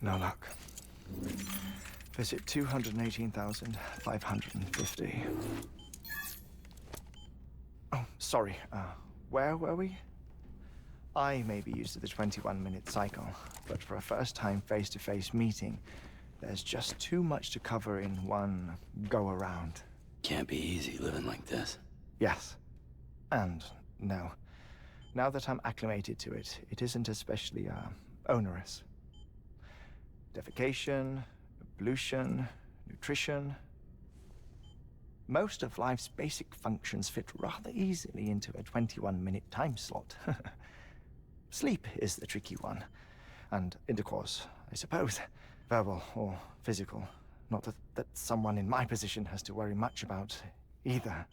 No luck. Visit 218,550. Oh, sorry. Where were we? I may be used to the 21-minute cycle, but for a first-time face-to-face meeting, there's just too much to cover in one go-around. Can't be easy living like this. Yes. And no. Now that I'm acclimated to it, it isn't especially, onerous. Defecation, pollution, nutrition. Most of life's basic functions fit rather easily into a 21-minute time slot. Sleep is the tricky one. And intercourse, I suppose. Verbal or physical. Not that someone in my position has to worry much about either.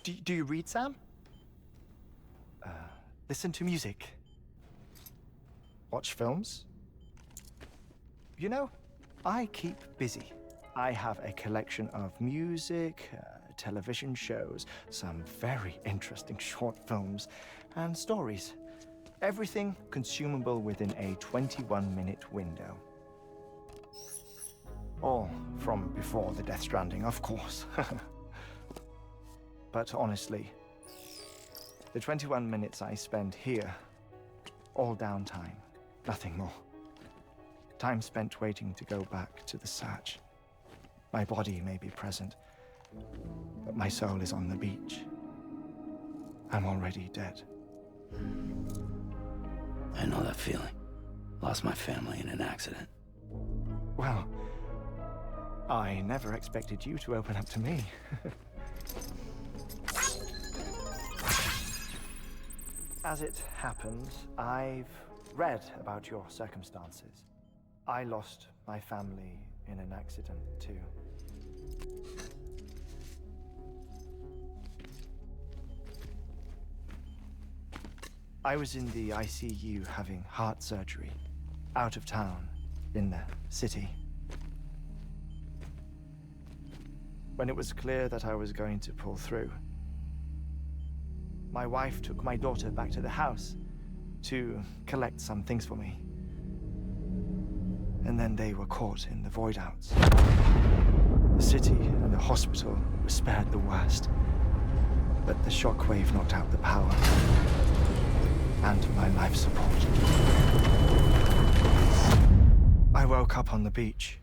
Do you read, Sam? Listen to music. Watch films. You know, I keep busy. I have a collection of music, television shows, some very interesting short films, and stories. Everything consumable within a 21-minute window. All from before the Stranding, of course. But honestly, the 21 minutes I spend here, all downtime, nothing more. Time spent waiting to go back to the search. My body may be present, but my soul is on the beach. I'm already dead. I know that feeling. Lost my family in an accident. Well, I never expected you to open up to me. As it happens, I've read about your circumstances. I lost my family in an accident, too. I was in the ICU having heart surgery, out of town, in the city. When it was clear that I was going to pull through, my wife took my daughter back to the house to collect some things for me. And then they were caught in the void-outs. The city and the hospital were spared the worst, but the shockwave knocked out the power and my life support. I woke up on the beach.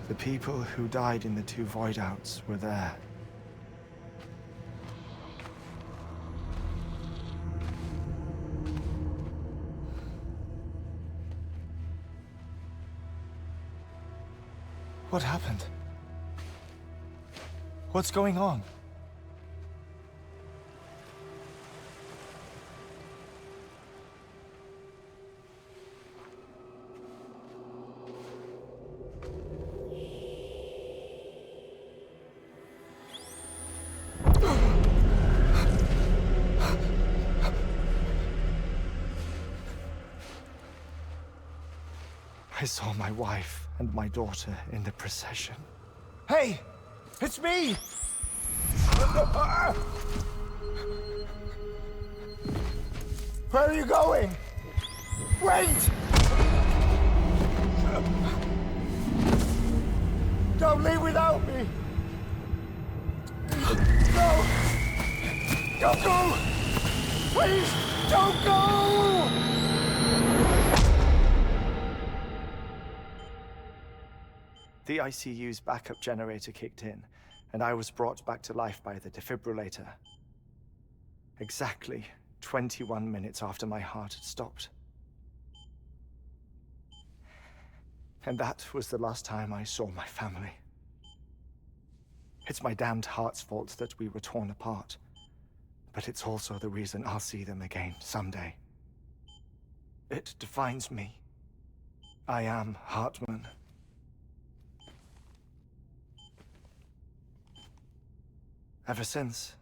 The people who died in the two void-outs were there. What happened? What's going on? I saw my wife and my daughter in the procession. Hey! It's me! Where are you going? Wait! Don't leave without me! No! Don't go! Please, don't go! The ICU's backup generator kicked in, and I was brought back to life by the defibrillator. Exactly 21 minutes after my heart had stopped. And that was the last time I saw my family. It's my damned heart's fault that we were torn apart, but it's also the reason I'll see them again someday. It defines me. I am Hartman. Ever since,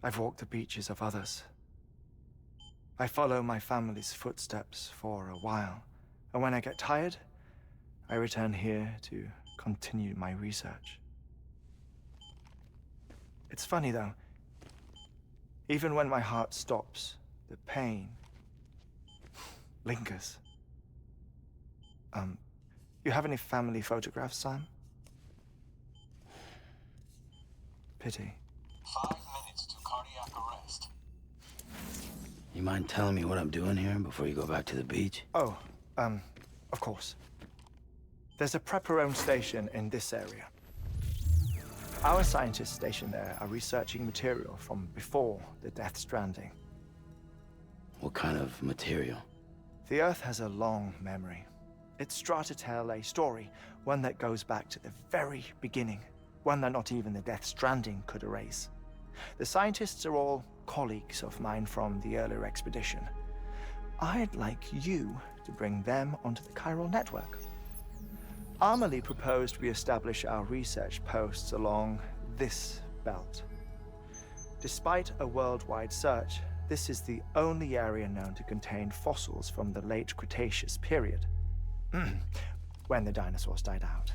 I've walked the beaches of others, I follow my family's footsteps for a while, and when I get tired, I return here to continue my research. It's funny though, even when my heart stops, the pain lingers. You have any family photographs, Sam? Pity. 5 minutes to cardiac arrest. You mind telling me what I'm doing here before you go back to the beach? Oh, of course. There's a prepper-owned station in this area. Our scientists stationed there are researching material from before the Death Stranding. What kind of material? The Earth has a long memory. It's trying to tell a story, one that goes back to the very beginning, one that not even the Death Stranding could erase. The scientists are all colleagues of mine from the earlier expedition. I'd like you to bring them onto the chiral network. Amelie proposed we establish our research posts along this belt. Despite a worldwide search, this is the only area known to contain fossils from the late Cretaceous period, when the dinosaurs died out.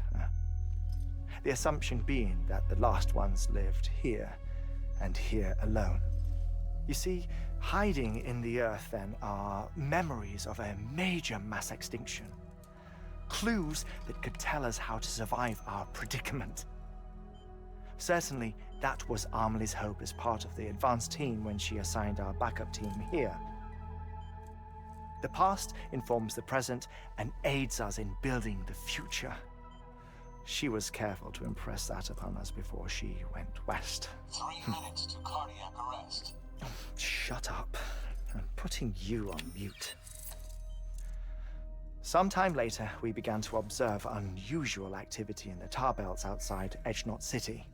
The assumption being that the last ones lived here, and here alone. You see, hiding in the Earth then are memories of a major mass extinction. Clues that could tell us how to survive our predicament. Certainly, that was Amelie's hope as part of the advanced team when she assigned our backup team here. The past informs the present and aids us in building the future. She was careful to impress that upon us before she went west. 3 minutes to cardiac arrest. Shut up. I'm putting you on mute. Sometime later, we began to observe unusual activity in the tar belts outside Edgenot City.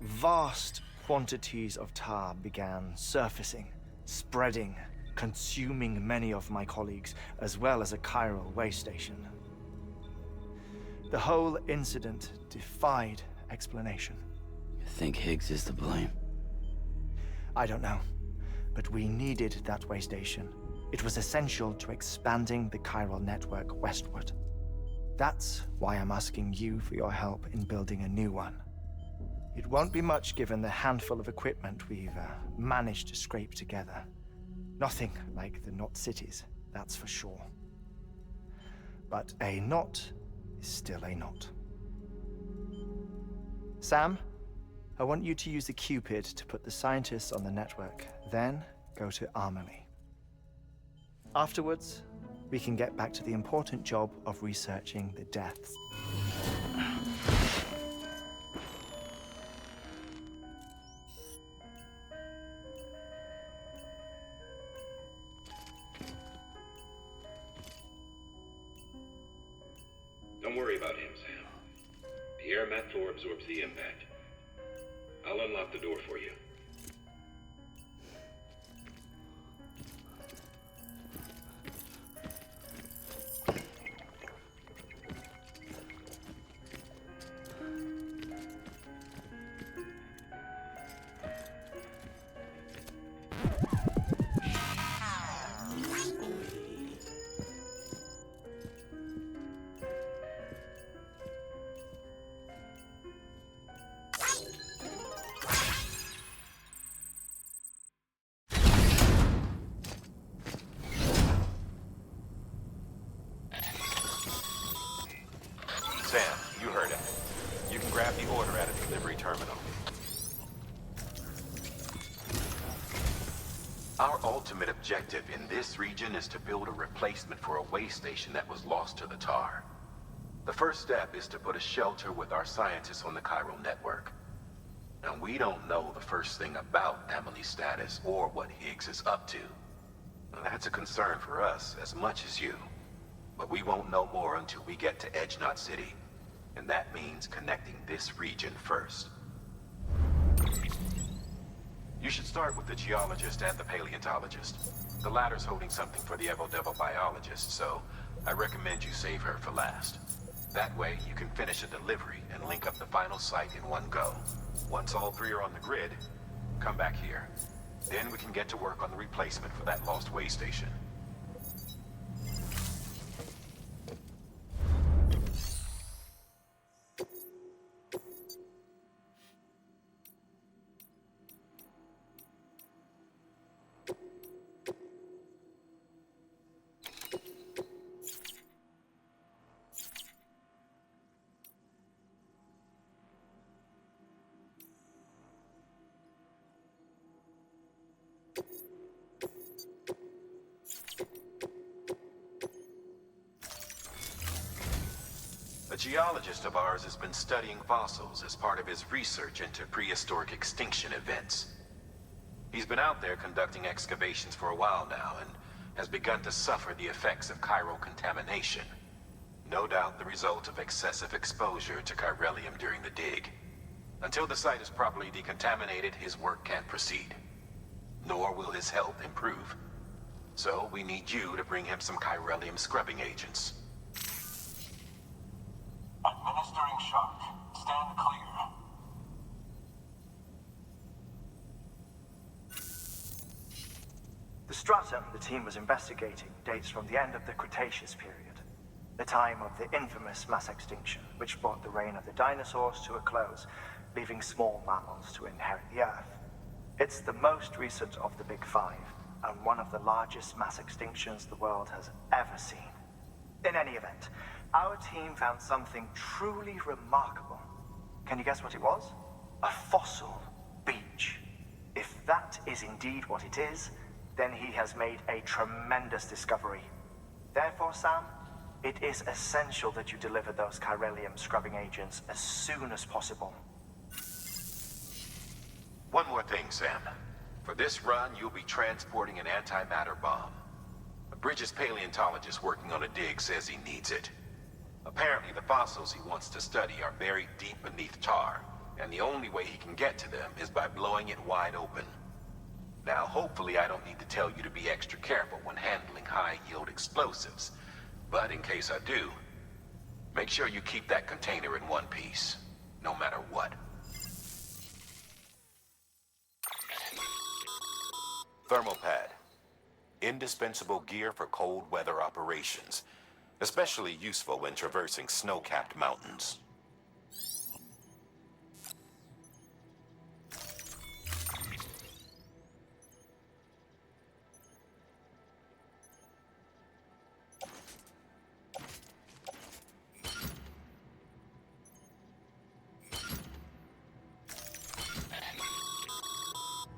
Vast quantities of tar began surfacing, spreading, consuming many of my colleagues, as well as a chiral way station. The whole incident defied explanation. You think Higgs is to blame? I don't know, but we needed that way station. It was essential to expanding the chiral network westward. That's why I'm asking you for your help in building a new one. It won't be much given the handful of equipment we've managed to scrape together. Nothing like the knot cities, that's for sure. But a knot is still a knot. Sam, I want you to use the Cupid to put the scientists on the network, then go to Amelie. Afterwards, we can get back to the important job of researching the deaths. Don't worry about him, Sam. The air mat floor absorbs the impact. I'll unlock the door for you. Sam, you heard it. You can grab the order at a delivery terminal. Our ultimate objective in this region is to build a replacement for a way station that was lost to the tar. The first step is to put a shelter with our scientists on the chiral network. Now, we don't know the first thing about Amelie's status or what Higgs is up to. Now, that's a concern for us as much as you. But we won't know more until we get to Edgenot City. And that means connecting this region first. You should start with the geologist and the paleontologist. The latter's holding something for the Evo-Devo biologist, so I recommend you save her for last. That way, you can finish a delivery and link up the final site in one go. Once all three are on the grid, come back here. Then we can get to work on the replacement for that lost way station. A geologist of ours has been studying fossils as part of his research into prehistoric extinction events. He's been out there conducting excavations for a while now and has begun to suffer the effects of chiral contamination. No doubt the result of excessive exposure to chiralium during the dig. Until the site is properly decontaminated, his work can't proceed. Nor will his health improve. So we need you to bring him some chiralium scrubbing agents. Administering shock. Stand clear. The stratum the team was investigating dates from the end of the Cretaceous period, the time of the infamous mass extinction, which brought the reign of the dinosaurs to a close, leaving small mammals to inherit the Earth. It's the most recent of the Big Five, and one of the largest mass extinctions the world has ever seen. In any event, our team found something truly remarkable. Can you guess what it was? A fossil beach. If that is indeed what it is, then he has made a tremendous discovery. Therefore, Sam, it is essential that you deliver those chiralium scrubbing agents as soon as possible. One more thing, Sam. For this run, you'll be transporting an antimatter bomb. A Bridges paleontologist working on a dig says he needs it. Apparently, the fossils he wants to study are buried deep beneath tar, and the only way he can get to them is by blowing it wide open. Now, hopefully I don't need to tell you to be extra careful when handling high-yield explosives, but in case I do, make sure you keep that container in one piece, no matter what. Thermopad. Indispensable gear for cold weather operations, especially useful when traversing snow-capped mountains.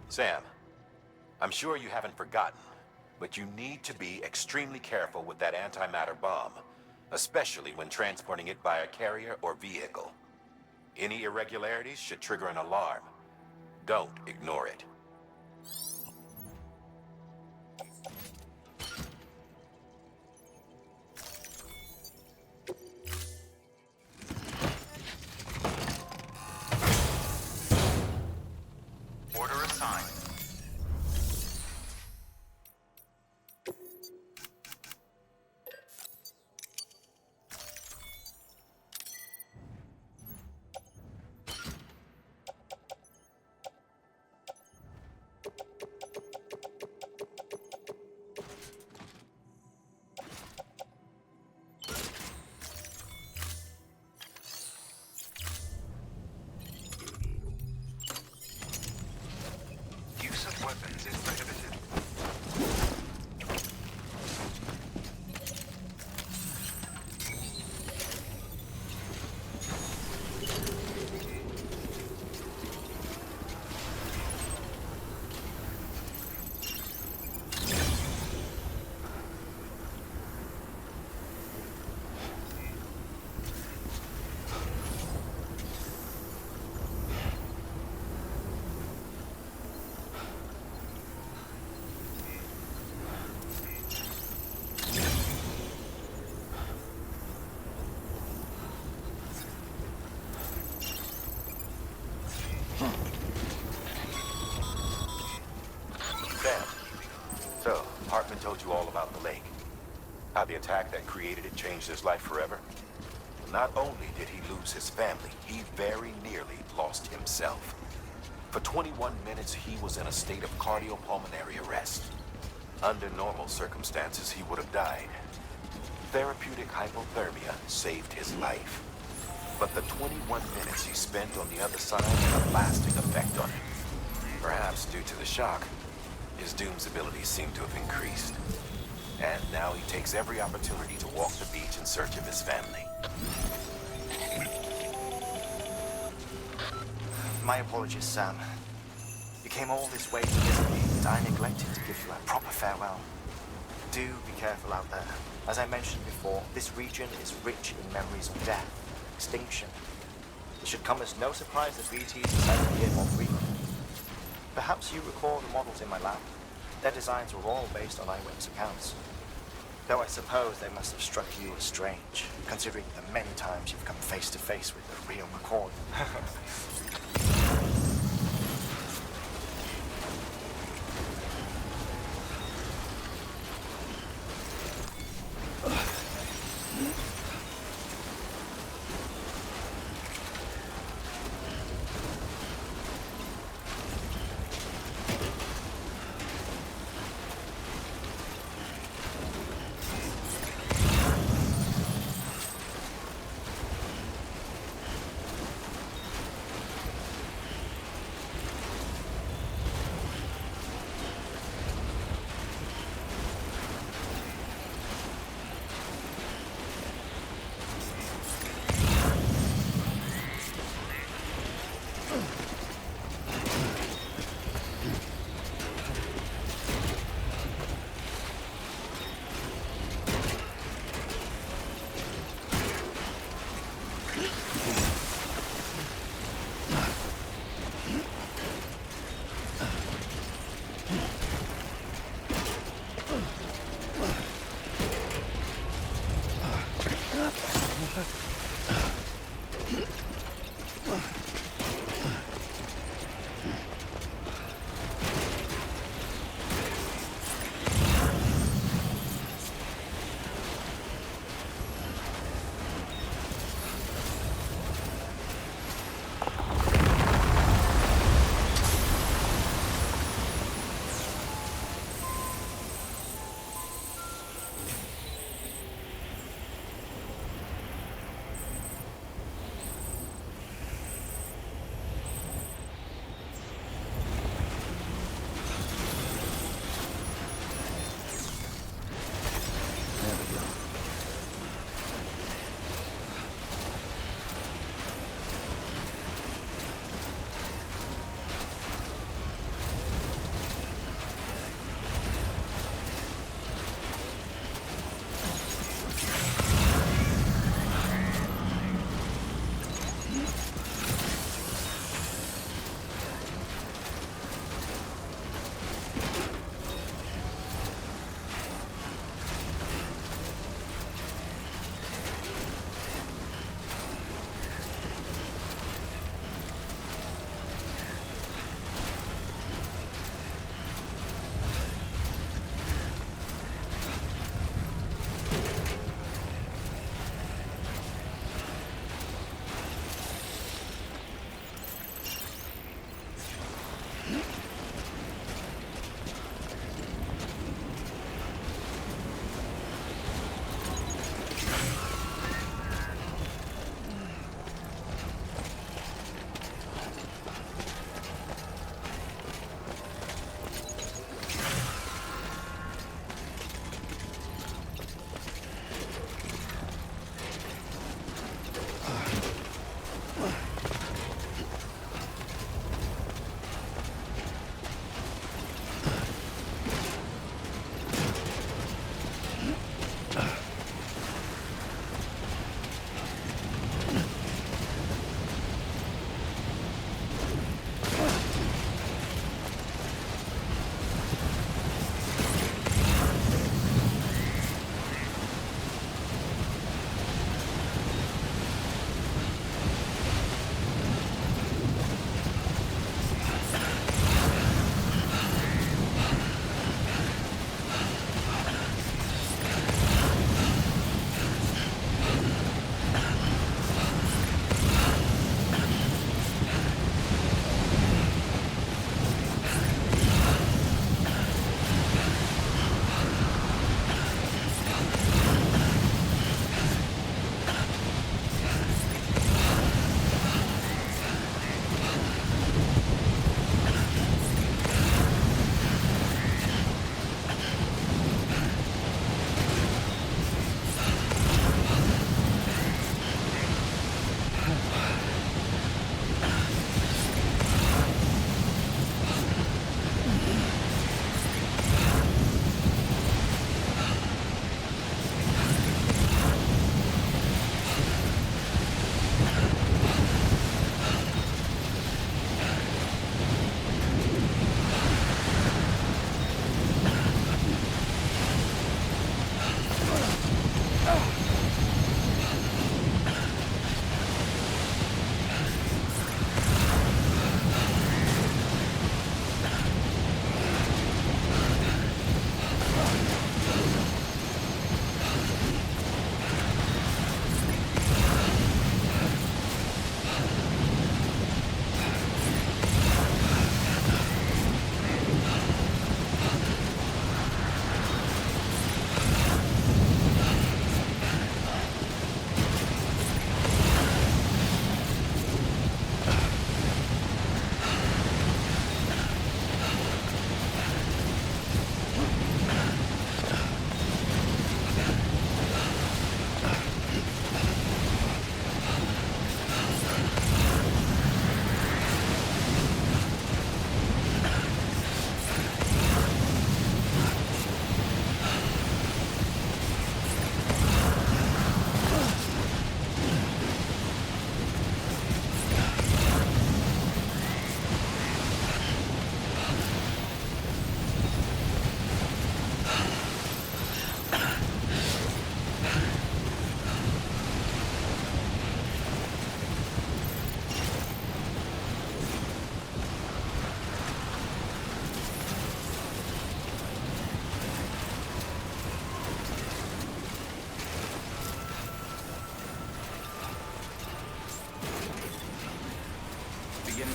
Sam, I'm sure you haven't forgotten, but you need to be extremely careful with that antimatter bomb, especially when transporting it by a carrier or vehicle. Any irregularities should trigger an alarm. Don't ignore it. Order assigned. Use of weapons is prohibited. Sam, so Hartman told you all about the lake. How the attack that created it changed his life forever? Not only did he lose his family, he very nearly lost himself. For 21 minutes, he was in a state of cardiopulmonary arrest. Under normal circumstances, he would have died. Therapeutic hypothermia saved his life. But the 21 minutes he spent on the other side had a lasting effect on him. Perhaps due to the shock, his Doom's abilities seem to have increased. And now he takes every opportunity to walk the beach in search of his family. My apologies, Sam. You came all this way to visit me, and I neglected to give you a proper farewell. Do be careful out there. As I mentioned before, this region is rich in memories of death, extinction. It should come as no surprise that BTs decide to appear more frequently. Perhaps you recall the models in my lab. Their designs were all based on eyewitness accounts. Though I suppose they must have struck you as strange, considering the many times you've come face to face with the real McCoy.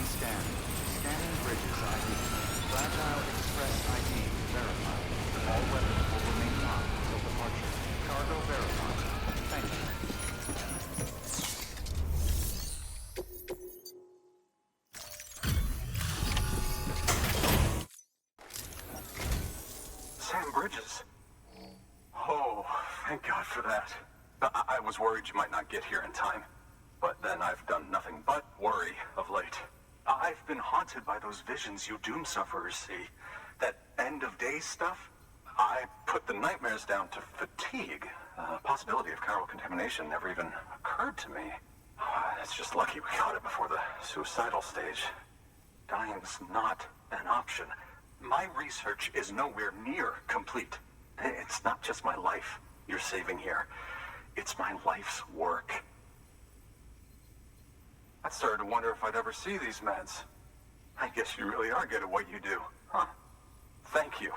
Scan. Scanning bridges ID. Fragile Express ID verified. All weapons will remain armed until departure. Cargo verified. Thank you. Sam Bridges. Oh, thank God for that. I was worried you might not get here in time. But then I've done nothing but worry of late. I've been haunted by those visions you doom sufferers see. That end of days stuff. I put the nightmares down to fatigue. The possibility of chiral contamination never even occurred to me. It's just lucky we got it before the suicidal stage. Dying's not an option. My research is nowhere near complete. It's not just my life you're saving here. It's my life's work. I started to wonder if I'd ever see these meds. I guess you really are good at what you do, huh? Thank you.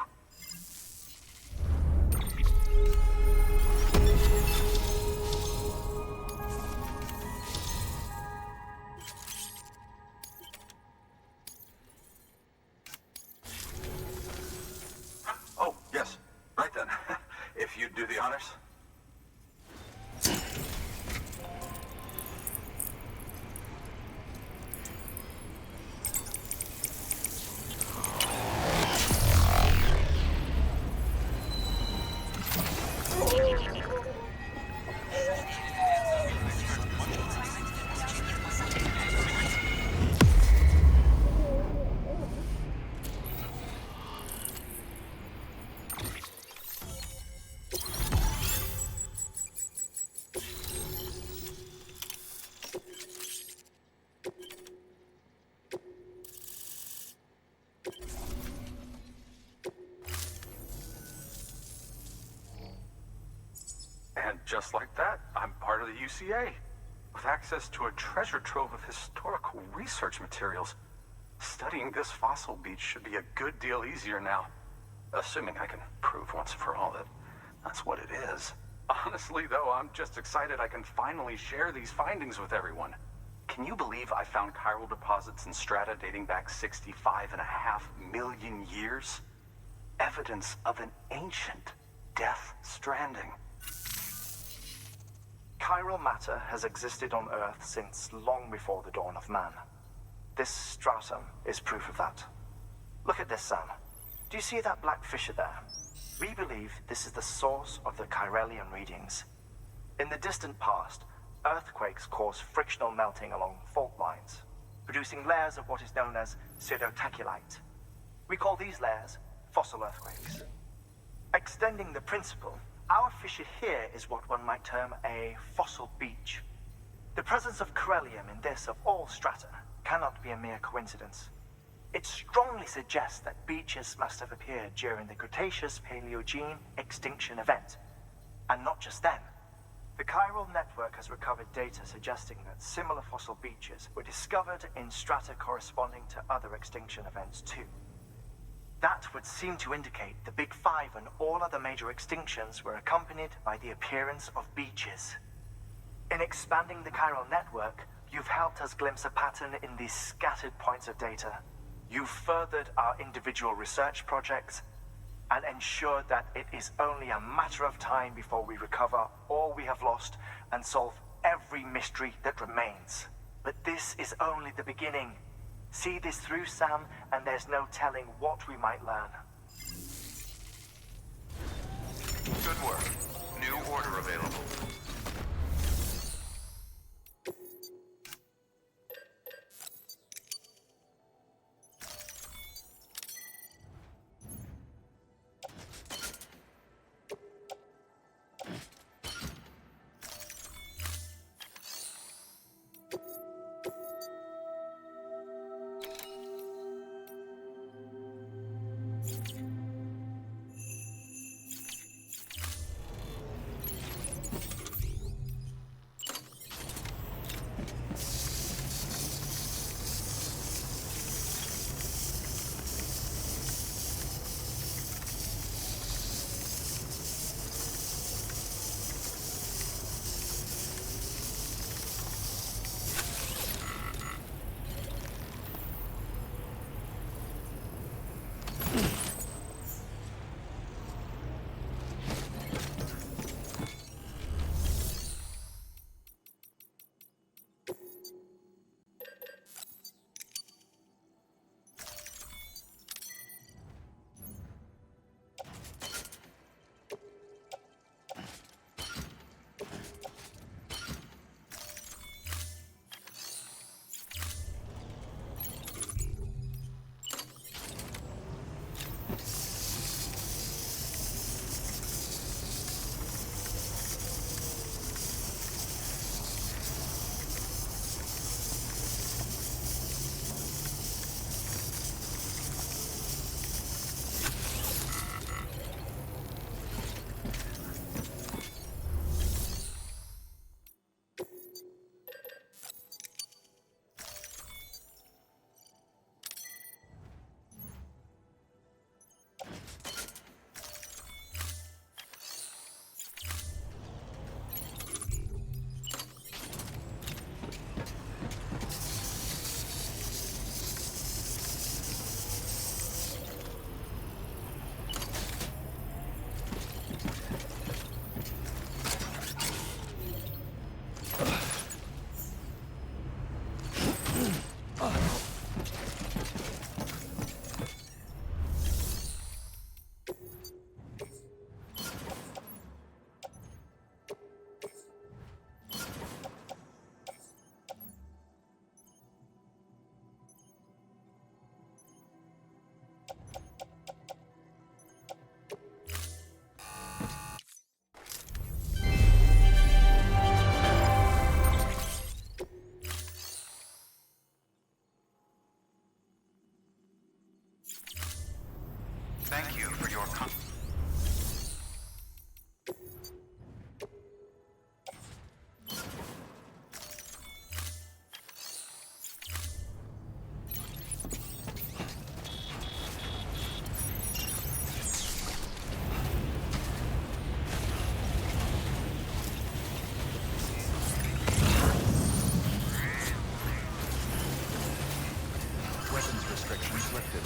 Oh, yes. Right then. If you'd do the honors. And just like that, I'm part of the UCA, with access to a treasure trove of historical research materials. Studying this fossil beach should be a good deal easier now, assuming I can prove once for all that that's what it is. Honestly, though, I'm just excited I can finally share these findings with everyone. Can you believe I found chiral deposits in strata dating back 65.5 million years? Evidence of an ancient death stranding. Chiral matter has existed on Earth since long before the dawn of man. This stratum is proof of that. Look at this, Sam. Do you see that black fissure there? We believe this is the source of the Chiralian readings. In the distant past, earthquakes caused frictional melting along fault lines, producing layers of what is known as pseudotachylite. We call these layers fossil earthquakes. Extending the principle, our fissure here is what one might term a fossil beach. The presence of chiralium in this of all strata cannot be a mere coincidence. It strongly suggests that beaches must have appeared during the Cretaceous-Paleogene extinction event. And not just then. The chiral network has recovered data suggesting that similar fossil beaches were discovered in strata corresponding to other extinction events too. That would seem to indicate the Big Five and all other major extinctions were accompanied by the appearance of beaches. In expanding the chiral network, you've helped us glimpse a pattern in these scattered points of data. You've furthered our individual research projects and ensured that it is only a matter of time before we recover all we have lost and solve every mystery that remains. But this is only the beginning. See this through, Sam, and there's no telling what we might learn. Good work. New order available. Restrictions lifted.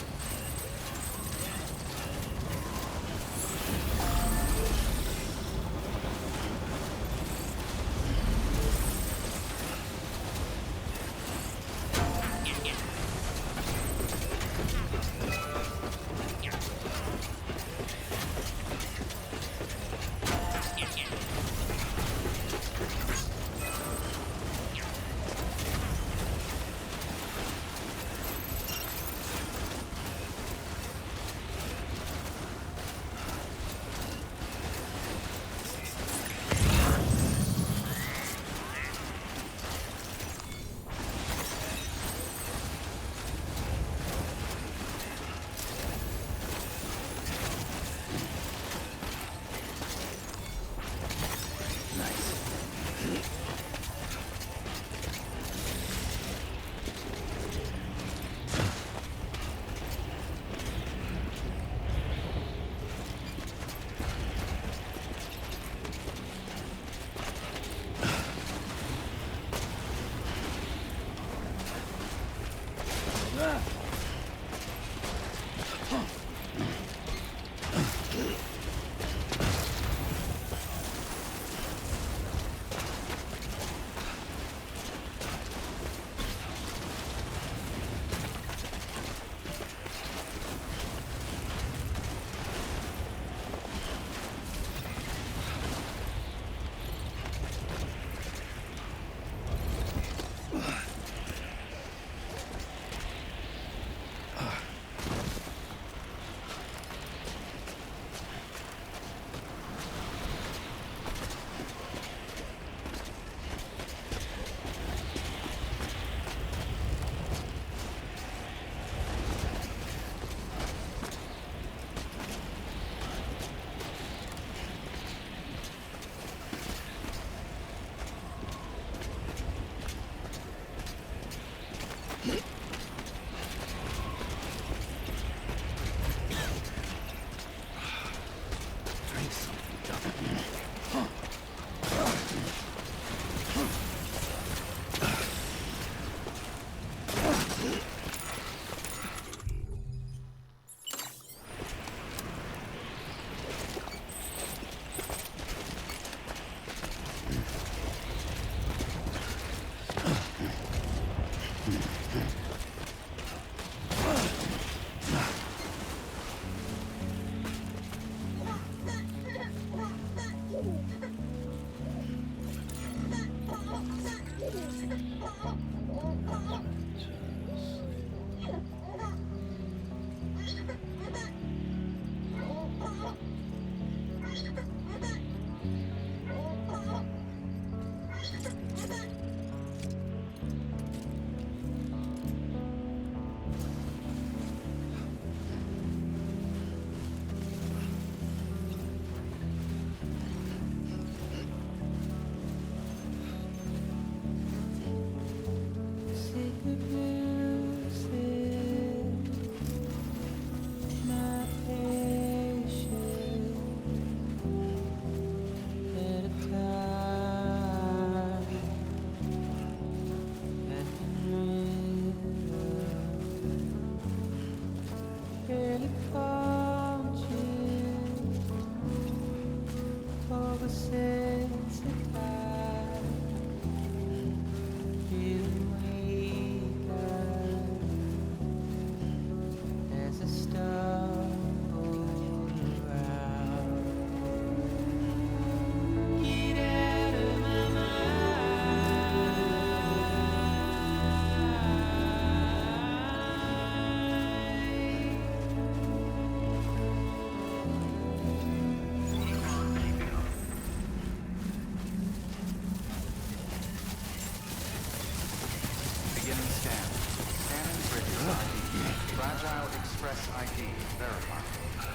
ID verified.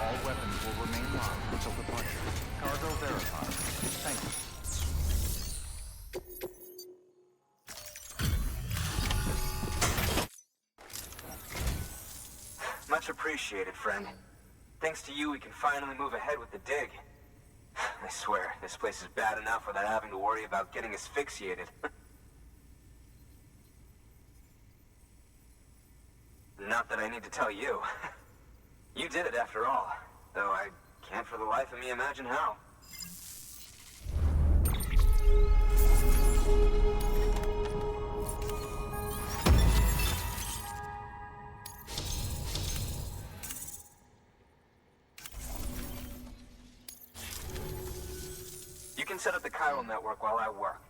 All weapons will remain locked until departure. Cargo verified. Thank you. Much appreciated, friend. Thanks to you, we can finally move ahead with the dig. I swear, this place is bad enough without having to worry about getting asphyxiated. Not Not that I need to tell you. You did it after all, though I can't for the life of me imagine how. You can set up the chiral network while I work.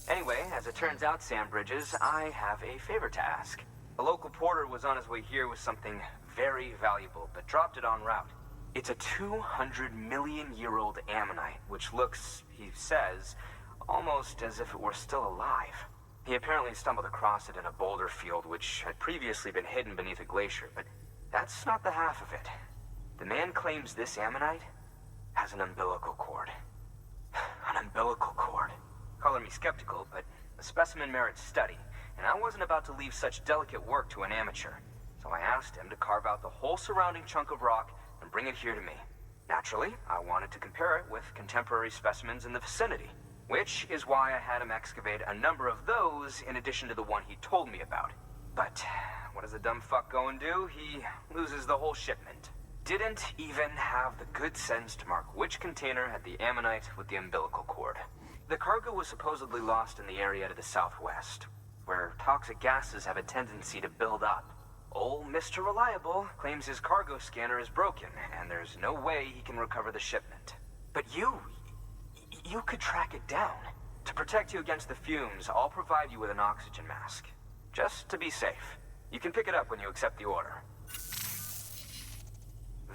Anyway, as it turns out, Sam Bridges, I have a favor to ask. A local porter was on his way here with something very valuable, but dropped it en route. It's a 200-million-year-old ammonite, which looks, he says, almost as if it were still alive. He apparently stumbled across it in a boulder field which had previously been hidden beneath a glacier, but that's not the half of it. The man claims this ammonite has an umbilical cord. An umbilical cord. Color me skeptical, but the specimen merits study, and I wasn't about to leave such delicate work to an amateur. So I asked him to carve out the whole surrounding chunk of rock and bring it here to me. Naturally, I wanted to compare it with contemporary specimens in the vicinity, which is why I had him excavate a number of those in addition to the one he told me about. But what does the dumb fuck go and do? He loses the whole shipment. Didn't even have the good sense to mark which container had the ammonite with the umbilical cord. The cargo was supposedly lost in the area to the southwest, where toxic gases have a tendency to build up. Old Mr. Reliable claims his cargo scanner is broken, and there's no way he can recover the shipment. But you could track it down. To protect you against the fumes, I'll provide you with an oxygen mask. Just to be safe. You can pick it up when you accept the order.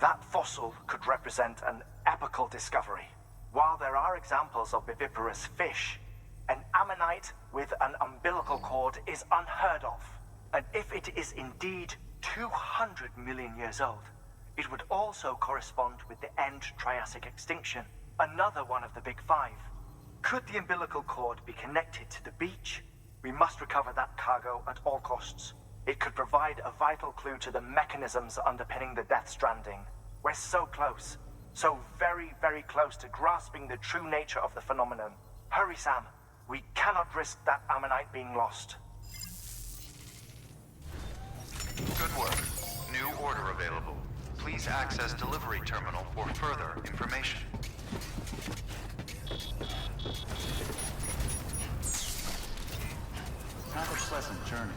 That fossil could represent an epochal discovery. While there are examples of viviparous fish, an ammonite with an umbilical cord is unheard of. And if it is indeed 200 million years old, it would also correspond with the end Triassic extinction, another one of the big five. Could the umbilical cord be connected to the beach? We must recover that cargo at all costs. It could provide a vital clue to the mechanisms underpinning the Death Stranding. We're so close. So very, very close to grasping the true nature of the phenomenon. Hurry, Sam. We cannot risk that ammonite being lost. Good work. New order available. Please access delivery terminal for further information. Have a pleasant journey.